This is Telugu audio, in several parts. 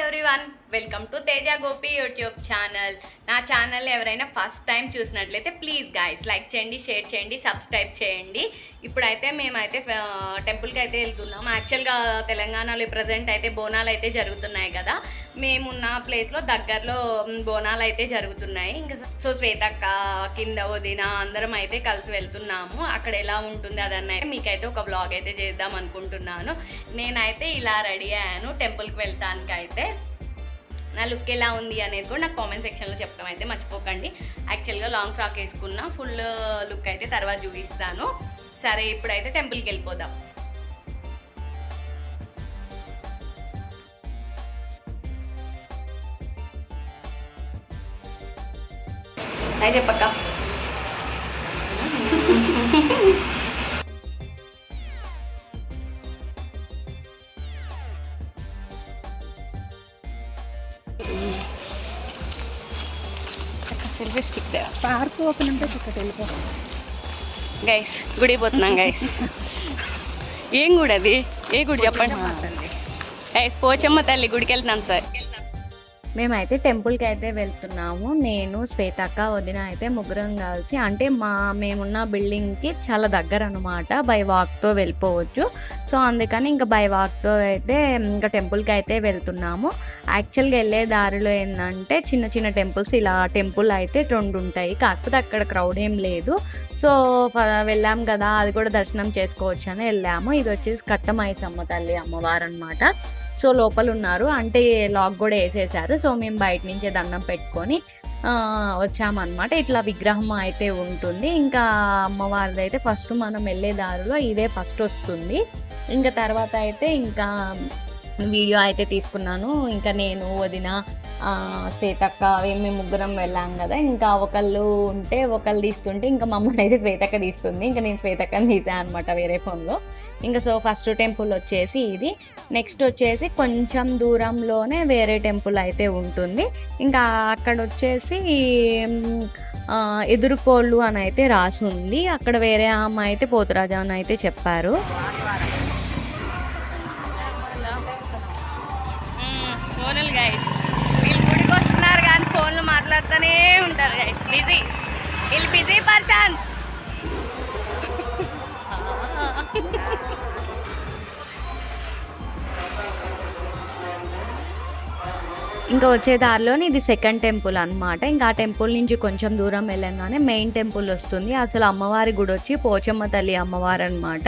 Everyone, welcome to Teja Gopi YouTube channel. నా ఛానల్ ఎవరైనా ఫస్ట్ టైం చూసినట్లయితే ప్లీజ్ గాయ్స్ లైక్ చేయండి, షేర్ చేయండి, సబ్స్క్రైబ్ చేయండి. ఇప్పుడైతే మేమైతే టెంపుల్కి అయితే వెళ్తున్నాం. యాక్చువల్గా తెలంగాణలో ప్రజెంట్ అయితే బోనాలు అయితే జరుగుతున్నాయి కదా. మేమున్న ప్లేస్లో దగ్గరలో బోనాలు అయితే జరుగుతున్నాయి. ఇంకా సో శ్వేతక్క, కింద వదిన అందరం అయితే కలిసి వెళ్తున్నాము. అక్కడ ఎలా ఉంటుంది అదన్న మీకైతే ఒక బ్లాగ్ అయితే చేద్దాం అనుకుంటున్నాను. నేనైతే ఇలా రెడీ అయ్యాను టెంపుల్కి వెళ్తానికి అయితే. నా లుక్ ఎలా ఉంది అనేది కూడా నాకు కామెంట్ సెక్షన్లో చెప్పడం అయితే మర్చిపోకండి. యాక్చువల్గా లాంగ్ ఫ్రాక్ వేసుకున్న ఫుల్ లుక్ అయితే తర్వాత చూపిస్తాను. సరే, ఇప్పుడైతే టెంపుల్కి వెళ్ళిపోదాం. హాయ్ చెప్పక్క. సెల్ఫీ స్టిక్ పార్క్ ఓపెన్ ఉంటే ఇక్కడ వెళ్ళిపోతాం గైస్. గుడి పోతున్నాం గైస్. ఏం గుడి అది? ఏ గుడి చెప్పండి గైస్? పోచమ్మ తల్లి గుడికి వెళ్తున్నాం సార్. మేమైతే టెంపుల్కి అయితే వెళ్తున్నాము. నేను, శ్వేతక్క, వదిన అయితే ముగ్గురం కలిసి, అంటే మేమున్న బిల్డింగ్కి చాలా దగ్గర అనమాట. బై వాక్తో వెళ్ళిపోవచ్చు. సో అందుకని ఇంకా బై వాక్తో అయితే ఇంకా టెంపుల్కి అయితే వెళ్తున్నాము. యాక్చువల్గా వెళ్ళే దారిలో ఏంటంటే చిన్న చిన్న టెంపుల్స్, ఇలా టెంపుల్ అయితే 2 ఉంటాయి. కాకపోతే అక్కడ క్రౌడ్ ఏం లేదు. సో వెళ్ళాం కదా, అది కూడా దర్శనం చేసుకోవచ్చు అని వెళ్ళాము. ఇది వచ్చేసి కట్టమైసమ్మ తల్లి అమ్మవారు అనమాట. సో లోపల ఉన్నారు, అంటే లాక్ కూడా వేసేసారు. సో మేము బయట నుంచే దండం పెట్టుకొని వచ్చామన్నమాట. ఇట్లా విగ్రహం అయితే ఉంటుంది. ఇంకా అమ్మవారిది అయితే ఫస్ట్ మనం వెళ్ళే దారిలో ఇదే ఫస్ట్ వస్తుంది. ఇంకా తర్వాత అయితే ఇంకా వీడియో అయితే తీసుకున్నాను. ఇంకా నేను, వదిన, శ్వేతక్క మేము ముగ్గురం వెళ్ళాం కదా. ఇంకా ఒకళ్ళు ఉంటే ఒకళ్ళు తీస్తుంటే ఇంకా మమ్మల్ని అయితే శ్వేతక్క తీస్తుంది. ఇంకా నేను శ్వేతక్కని తీసాను అనమాట వేరే ఫోన్లో. ఇంకా సో ఫస్ట్ టెంపుల్ వచ్చేసి ఇది. నెక్స్ట్ వచ్చేసి కొంచెం దూరంలోనే వేరే టెంపుల్ అయితే ఉంటుంది. ఇంకా అక్కడ వచ్చేసి ఎదురుకోళ్ళు అని అయితే రాసి ఉంది. అక్కడ వేరే అమ్మ అయితే పోతురాజా అని అయితే చెప్పారు. ఫోన్లు గైస్, వీళ్ళు గుడికి వస్తున్నారు కానీ ఫోన్లు మాట్లాడుతూనే ఉంటారు గైస్. బిజీ, వీళ్ళు బిజీ పర్సన్స్. ఇంకా వచ్చే దారిలోని ఇది సెకండ్ టెంపుల్ అనమాట. ఇంకా ఆ టెంపుల్ నుంచి కొంచెం దూరం వెళ్ళంగానే మెయిన్ టెంపుల్ వస్తుంది. అసలు అమ్మవారి గుడి వచ్చి పోచమ్మ తల్లి అమ్మవారు అనమాట.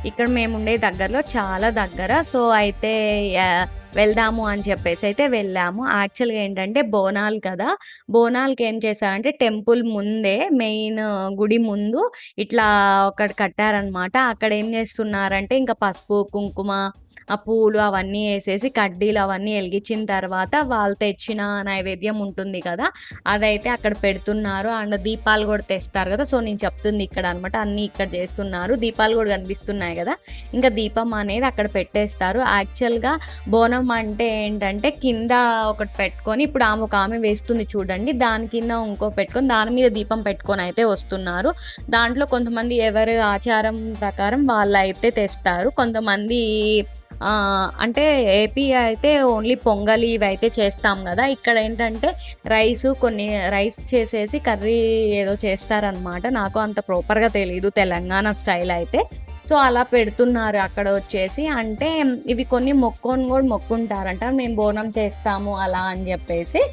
ఇక్కడ మేము ఉండే దగ్గరలో చాలా దగ్గర. సో అయితే వెళ్దాము అని చెప్పేసి అయితే వెళ్ళాము. యాక్చువల్గా ఏంటంటే బోనాలు కదా, బోనాలకి ఏం చేశారంటే టెంపుల్ ముందే మెయిన్ గుడి ముందు ఇట్లా ఒకటి కట్టారనమాట. అక్కడ ఏం చేస్తున్నారంటే ఇంకా పసుపు, కుంకుమ, ఆ పూలు అవన్నీ వేసేసి కడ్డీలు అవన్నీ వెలిగించిన తర్వాత వాళ్ళు తెచ్చిన నైవేద్యం ఉంటుంది కదా, అదైతే అక్కడ పెడుతున్నారు. అండ్ దీపాలు కూడా తెస్తారు కదా. సో నేను చెప్తుంది ఇక్కడ అనమాట, అన్నీ ఇక్కడ చేస్తున్నారు. దీపాలు కూడా కనిపిస్తున్నాయి కదా, ఇంకా దీపం అనేది అక్కడ పెట్టేస్తారు. యాక్చువల్గా బోనం అంటే ఏంటంటే కింద ఒకటి పెట్టుకొని, ఇప్పుడు ఒక ఆమె వేస్తుంది చూడండి, దాని కింద ఇంకో పెట్టుకొని దాని మీద దీపం పెట్టుకొని అయితే వస్తున్నారు. దాంట్లో కొంతమంది ఎవరి ఆచారం ప్రకారం వాళ్ళు అయితే తెస్తారు. కొంతమంది అంటే ఏపీ అయితే ఓన్లీ పొంగలి ఇవి అయితే చేస్తాం కదా. ఇక్కడ ఏంటంటే కొన్ని రైస్ చేసేసి కర్రీ ఏదో చేస్తారనమాట. నాకు అంత ప్రాపర్గా తెలీదు తెలంగాణ స్టైల్ అయితే. సో అలా పెడుతున్నారు అక్కడ వచ్చేసి. అంటే ఇవి కొన్ని మొక్కుని కూడా మొక్కుంటారంట, మేము బోనం చేస్తాము అలా అని చెప్పేసి.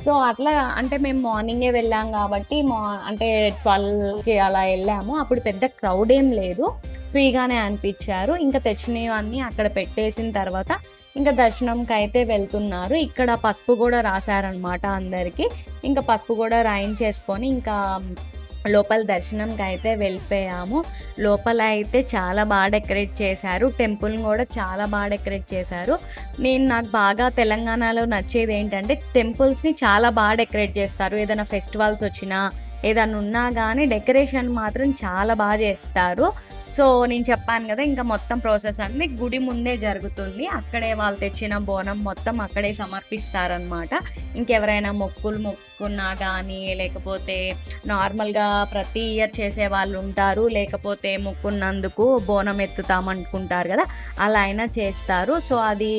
సో అట్లా అంటే మేము మార్నింగే వెళ్ళాం కాబట్టి అంటే 12కి అలా వెళ్ళాము. అప్పుడు పెద్ద క్రౌడ్ ఏం లేదు, ఫ్రీగానే అనిపించారు. ఇంకా తెచ్చినవన్నీ అక్కడ పెట్టేసిన తర్వాత ఇంకా దర్శనంకి అయితే వెళ్తున్నారు. ఇక్కడ పసుపు కూడా రాశారనమాట అందరికీ. ఇంకా పసుపు కూడా రాయించేసుకొని ఇంకా లోపల దర్శనంకి అయితే వెళ్ళిపోయాము. లోపల అయితే చాలా బాగా డెకరేట్ చేశారు. టెంపుల్ని కూడా చాలా బాగా డెకరేట్ చేశారు. నాకు బాగా తెలంగాణలో నచ్చేది ఏంటంటే టెంపుల్స్ని చాలా బాగా డెకరేట్ చేస్తారు. ఏదైనా ఫెస్టివల్స్ వచ్చినా ఏదైనా ఉన్నా కానీ డెకరేషన్ మాత్రం చాలా బాగా చేస్తారు. సో నేను చెప్పాను కదా, ఇంకా మొత్తం ప్రాసెస్ అన్ని గుడి ముందే జరుగుతుంది. అక్కడే వాళ్ళు తెచ్చిన బోనం మొత్తం అక్కడే సమర్పిస్తారనమాట. ఇంకెవరైనా మొక్కులు మొక్కుకున్నా కానీ, లేకపోతే నార్మల్‌గా ప్రతి ఇయర్ చేసేవాళ్ళు ఉంటారు. లేకపోతే మొక్కున్నందుకు బోనం ఎత్తుతామనుకుంటారు గదా! అలా అయినా చేస్తారు. సో, అది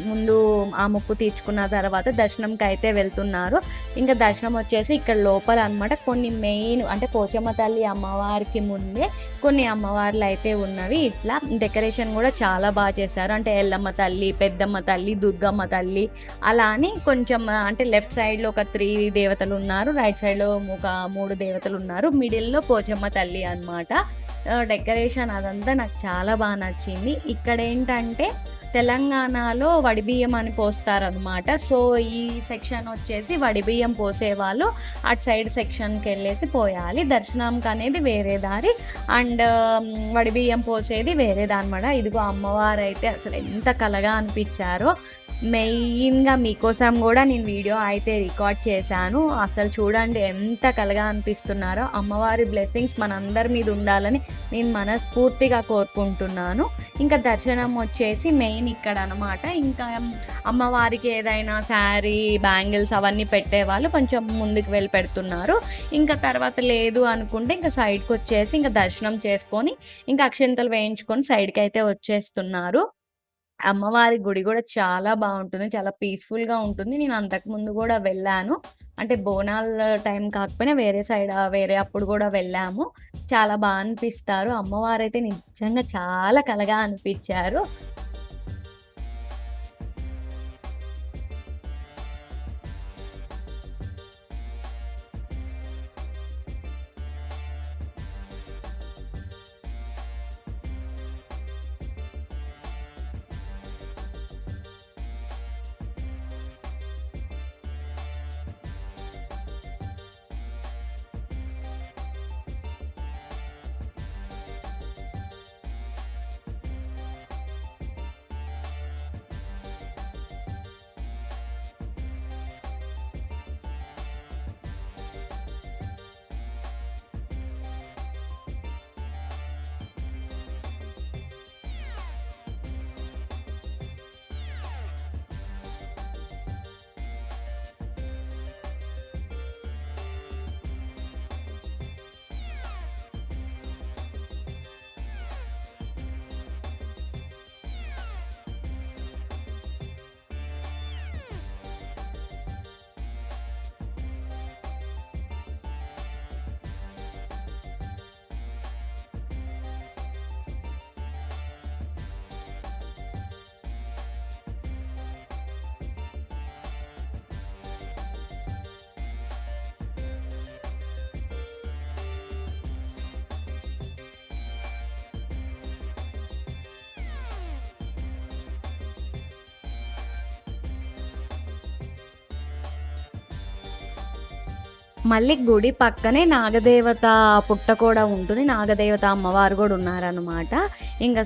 ముందు ఆ మొక్కు తీర్చుకున్న తర్వాత దర్శనంకైతే వెళ్తున్నారు. ఇంకా దర్శనం వచ్చేసి ఇక్కడ లోపల అనమాట. కొన్ని మెయిన్ అంటే పోచమ్మ తల్లి అమ్మవారికి ముందే కొన్ని అమ్మవార్లయితే ఉన్నవి. ఇట్లా డెకరేషన్ గూడా చాలా చేశారు. అంటే ఎల్లమ్మ తల్లి, పెద్దమ్మ తల్లి, దుర్గమ్మ తల్లి అలా అని కొంచెం అంటే లెఫ్ట్ సైడ్‌లో ఒక 3 దేవతలున్నారు. రైట్ సైడ్‌లో ఒక 3 దేవతలున్నారు. మిడిల్‌లో పోచమ్మ తల్లి అన్నమాట. డెకరేషన్ అదంతా నాకు చాలా నచ్చింది. ఇక్కడేంటంటే తెలంగాణలో వడిబియ్యం అని పోస్తారనమాట. సో, ఈ సెక్షన్ వచ్చేసి వడిబియ్యం పోసేవాళ్ళు అటు సైడ్ సెక్షన్‌కెళ్ళేసి పోయాలి. దర్శనంకనేది వేరే దారి అండ్ వడిబియ్యం పోసేది వేరేదనమాట. ఇదిగో అమ్మవారైతే అసలు ఎంత కళగా అనిపిచ్చారో. మెయిన్‌గా మీకోసం గూడా నేను వీడియో అయితే రికార్డ్ చేశాను. అసలు చూడండి ఎంత కళగా అనిపిస్తున్నారో. అమ్మవారి బ్లెస్సింగ్స్ మనందరి మీద ఉండాలని నేను మనస్ఫూర్తిగా కోరుకుంటున్నాను. ఇంకా దర్శనం వచ్చేసి మెయిన్ ఇక్కడ అనమాట. ఇంకా అమ్మవారికి ఏదైనా శారీ, బ్యాంగిల్స్ అవన్నీ పెట్టేవాళ్ళు కొంచెం ముందుకు వెళ్ళి పెడుతున్నారు. ఇంకా తర్వాత లేదు అనుకుంటే ఇంకా సైడ్‌కొచ్చేసి ఇంకా దర్శనం చేసుకొని, ఇంకా అక్షింతలు వేయించుకొని సైడ్‌కైతే వచ్చేస్తున్నారు. అమ్మవారి గుడి గూడా చాలా బావుంటుంది. చాలా పీస్‌ఫుల్‌గా ఉంటుంది. నేను అంతకుముందు గూడా వెళ్ళాను. అంటే బోనాల టైం కాకపోయినా వేరే సైడ్ వేరే అప్పుడు గూడా వెళ్ళాము. చాలా అనిపిస్తారు. అమ్మవారైతే నిజంగా చాలా కళగా అనిపిచ్చారు. మళ్ళీ గుడి పక్కనే నాగదేవత పుట్ట కూడా ఉంటుంది. నాగదేవత అమ్మవారు గూడా ఉన్నారనమాట.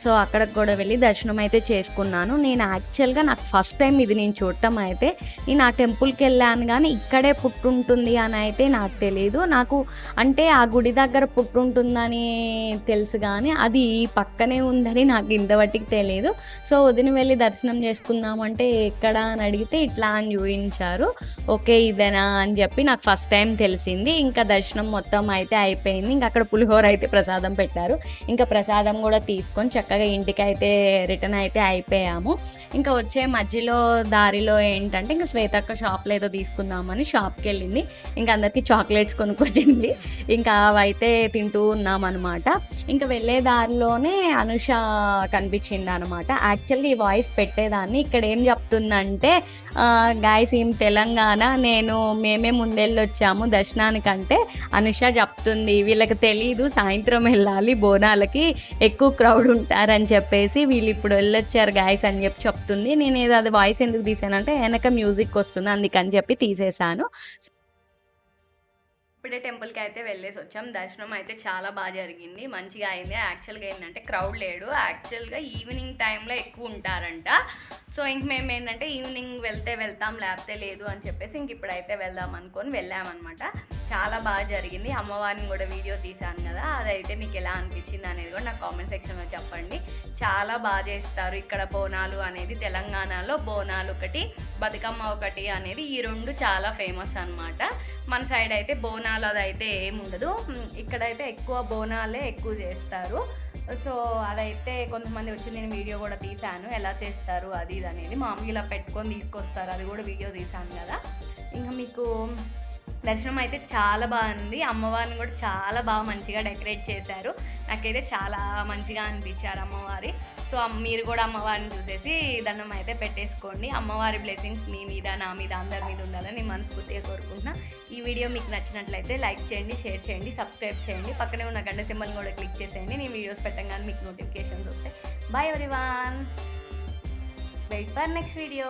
సో, అక్కడికి కూడా వెళ్ళి దర్శనం అయితే చేసుకున్నాను. నేను యాక్చువల్‌గా నాకు ఫస్ట్ టైమ్ ఇది నేను చూడటం అయితే. నేను ఆ టెంపుల్‌కెళ్ళాను గానీ, ఇక్కడే పుట్టుంటుంది అని అయితే నాకు తెలీదు. నాకు అంటే ఆ గుడి దగ్గర పుట్టుంటుందని తెలుసు గానీ, అది ఈ పక్కనే ఉందని నాకు ఇంతవటికి తెలీదు. సో, వదిన వెళ్ళి దర్శనం చేసుకుందామంటే ఎక్కడ అని అడిగితే ఇట్లా అని చూయించారు. ఓకే. ఇదేనా అని చెప్పి నాకు ఫస్ట్ టైమ్ తెలిసింది. ఇంకా దర్శనం మొత్తం అయితే అయిపోయింది. ఇంక అక్కడ పులిహోర అయితే ప్రసాదం పెట్టారు. ఇంకా ప్రసాదం గూడా తీసుకొని చక్కగా ఇంటికైతే రిటర్న్ అయితే అయిపోయాము. ఇంకా వచ్చే మధ్యలో దారిలో ఏంటంటే ఇంక శ్వేతక్క షాప్‌లో ఏదో తీసుకుందామని షాప్‌కెళ్ళింది. ఇంక అందరికీ చాక్లెట్స్ కొనుక్కొచ్చింది. ఇంకా అవైతే తింటూ ఉన్నామనమాట. ఇంక వెళ్ళే దారిలోనే అనుష కనిపించిందనమాట. యాక్చువల్‌గా ఈ వాయిస్ పెట్టేదాన్ని. ఇక్కడ ఏం చెప్తుందంటే గైస్ ఈమె తెలంగాణ. మేమే ముందెళ్ళొచ్చాము దర్శనానికంటే అనుష చెప్తుంది. వీళ్ళకి తెలీదు సాయంత్రం వెళ్ళాలి బోనాలకి ఎక్కువ క్రౌడ్ ఉంటారని చెప్పేసి వీళ్ళిప్పుడు వెళ్ళొచ్చారు గైస్ అని చెప్తుంది. నేనేదో అది వాయిస్ ఎందుకు తీసానంటే వెనక మ్యూజిక్ వస్తుంది అందుకని చెప్పి తీసేశాను. ఇప్పుడే టెంపుల్‌కి అయితే వెళ్ళేసొచ్చాం. దర్శనం అయితే చాలా జరిగింది. మంచిగా అయింది. యాక్చువల్‌గా ఏంటంటే క్రౌడ్ లేడు. యాక్చువల్‌గా ఈవినింగ్ టైంలో ఎక్కువ ఉంటారంట. సో, ఇంక మేమేంటంటే ఈవినింగ్ వెళ్తే వెళ్తాం లేకపోతే లేదు అని చెప్పేసి ఇంక ఇప్పుడైతే వెళ్దాం అనుకోని వెళ్ళామనమాట. చాలా బాగా జరిగింది. అమ్మవారిని కూడా వీడియో తీశాను కదా, అదైతే మీకు ఎలా అనిపించింది అనేది కూడా నాకు కామెంట్ సెక్షన్లో చెప్పండి. చాలా బాగా చేస్తారు ఇక్కడ బోనాలు అనేది. తెలంగాణలో బోనాలు ఒకటి, బతుకమ్మ ఒకటి అనేది ఈ రెండు చాలా ఫేమస్ అన్నమాట. మన సైడ్ అయితే బోనాలు అదైతే ఏముండదు, ఇక్కడైతే ఎక్కువ బోనాలే ఎక్కువ చేస్తారు. సో అదైతే కొంతమంది వచ్చి నేను వీడియో కూడా తీశాను ఎలా చేస్తారు అది ఇది అనేది. మామూలుగా ఇలా పెట్టుకొని తీసుకొస్తారు, అది కూడా వీడియో తీశాను కదా. ఇంకా మీకు దర్శనం అయితే చాలా బాగుంది. అమ్మవారిని కూడా చాలా బాగా మంచిగా డెకరేట్ చేశారు. నాకైతే చాలా మంచిగా అనిపించారు అమ్మవారి. సో మీరు కూడా అమ్మవారిని చూసేసి దండం అయితే పెట్టేసుకోండి. అమ్మవారి బ్లెస్సింగ్స్ మీ మీద, నా మీద, అందరి మీద ఉండాలని నేను మనస్ఫూర్తిగా కోరుకుంటున్నా. ఈ వీడియో మీకు నచ్చినట్లయితే లైక్ చేయండి, షేర్ చేయండి, సబ్స్క్రైబ్ చేయండి. పక్కనే ఉన్న గంట సింబల్ కూడా క్లిక్ చేసేయండి. నేను వీడియోస్ పెట్టగానే మీకు నోటిఫికేషన్స్ వస్తాయి. Bye everyone, wait for next video.